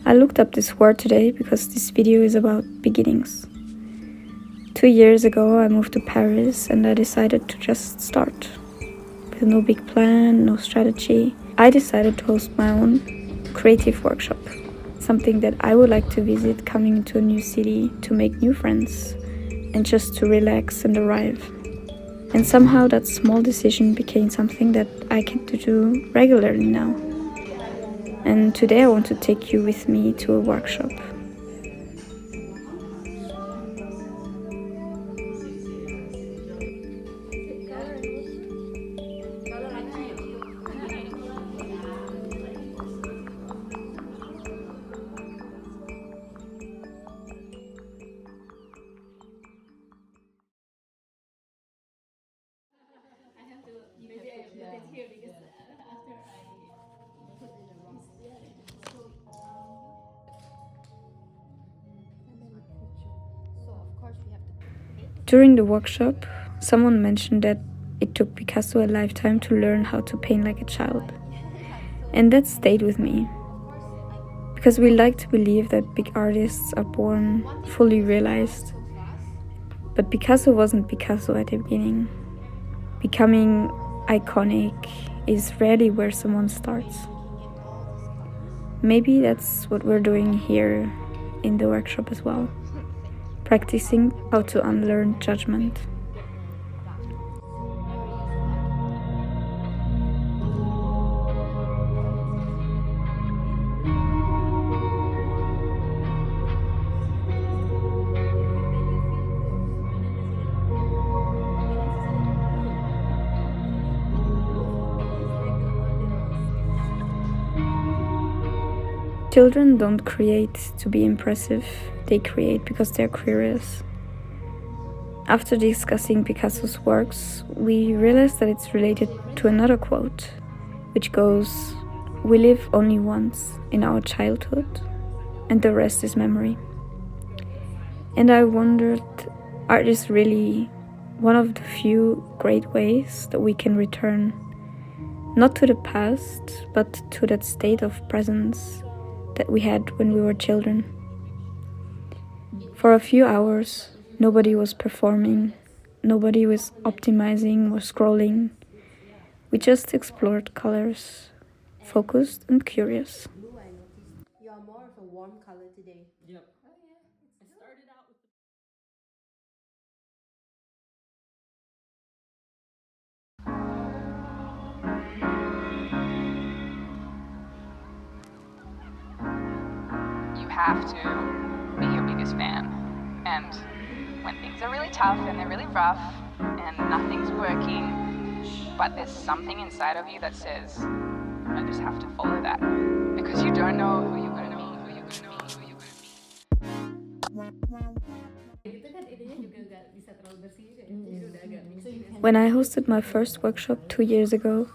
I looked up this word today because this video is about beginnings. 2 years ago I moved to Paris and I decided to just start. With no big plan, no strategy, I decided to host my own creative workshop. Something that I would like to visit coming into a new city, to make new friends and just to relax and arrive. And somehow that small decision became something that I get to do regularly now. And today I want to take you with me to a workshop. During the workshop, someone mentioned that it took Picasso a lifetime to learn how to paint like a child. And that stayed with me. Because we like to believe that big artists are born fully realized. But Picasso wasn't Picasso at the beginning. Becoming iconic is rarely where someone starts. Maybe that's what we're doing here in the workshop as well. Practicing how to unlearn judgment. Children don't create to be impressive, they create because they're curious. After discussing Picasso's works, we realized that it's related to another quote, which goes, "We live only once in our childhood, and the rest is memory." And I wondered, art is really one of the few great ways that we can return, not to the past, but to that state of presence that we had when we were children. For a few hours, nobody was performing, nobody was optimizing or scrolling. We just explored colors, focused and curious. You are more of a warm color today. Yep. Oh yeah. I started out with You have to be your biggest fan. And when things are really tough and they're really rough and nothing's working, but there's something inside of you that says, I just have to follow that. Because you don't know who you're going to meet, who you're going to meet, who you're going to meet. When I hosted my first workshop 2 years ago,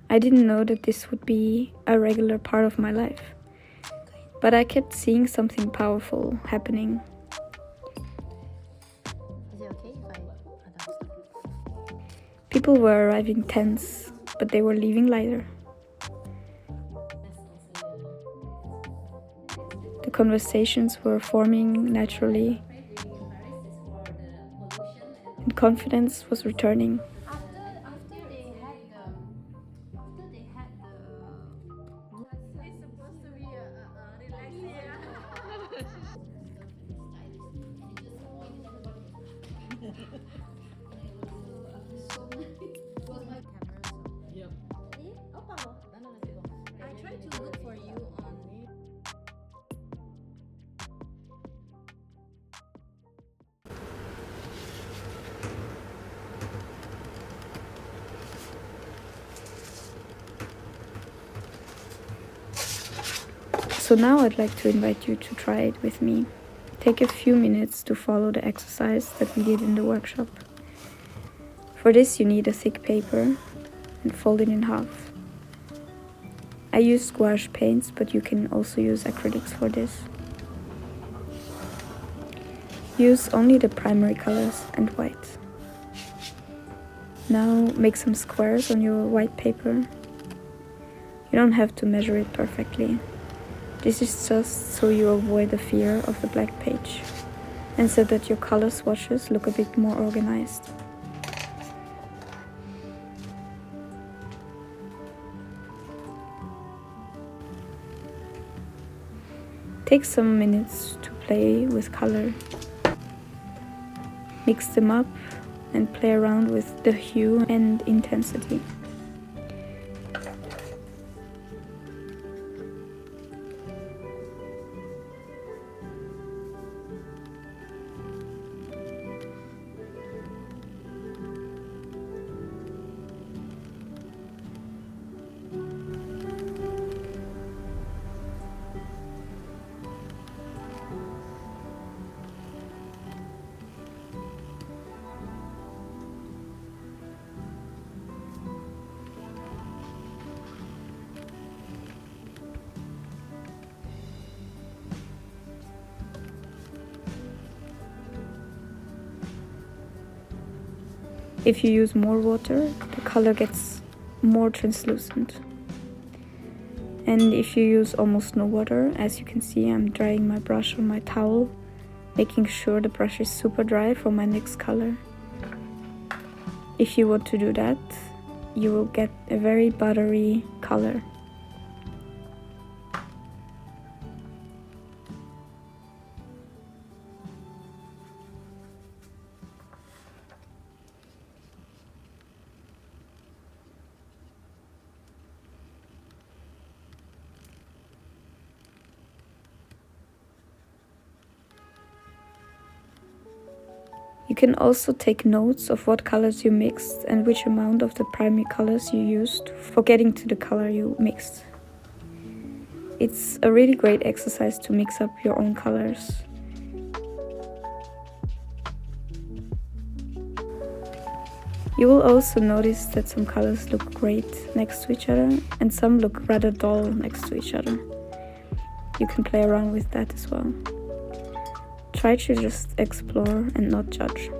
I didn't know that this would be a regular part of my life. But I kept seeing something powerful happening. Is it okay if I adapt? People were arriving tense, but they were leaving lighter. The conversations were forming naturally, and confidence was returning. After they had it's supposed to be Yep. I tried to look for you on So now I'd like to invite you to try it with me. Take a few minutes to follow the exercise that we did in the workshop. For this you need a thick paper and fold it in half. I use gouache paints, but you can also use acrylics for this. Use only the primary colors and white. Now make some squares on your white paper. You don't have to measure it perfectly. This is just so you avoid the fear of the blank page, and so that your color swatches look a bit more organized. Take some minutes to play with color. Mix them up and play around with the hue and intensity. If you use more water, the color gets more translucent. And if you use almost no water, as you can see, I'm drying my brush on my towel, making sure the brush is super dry for my next color. If you want to do that, you will get a very buttery color. You can also take notes of what colors you mixed and which amount of the primary colors you used for getting to the color you mixed. It's a really great exercise to mix up your own colors. You will also notice that some colors look great next to each other and some look rather dull next to each other. You can play around with that as well. Try to just explore and not judge.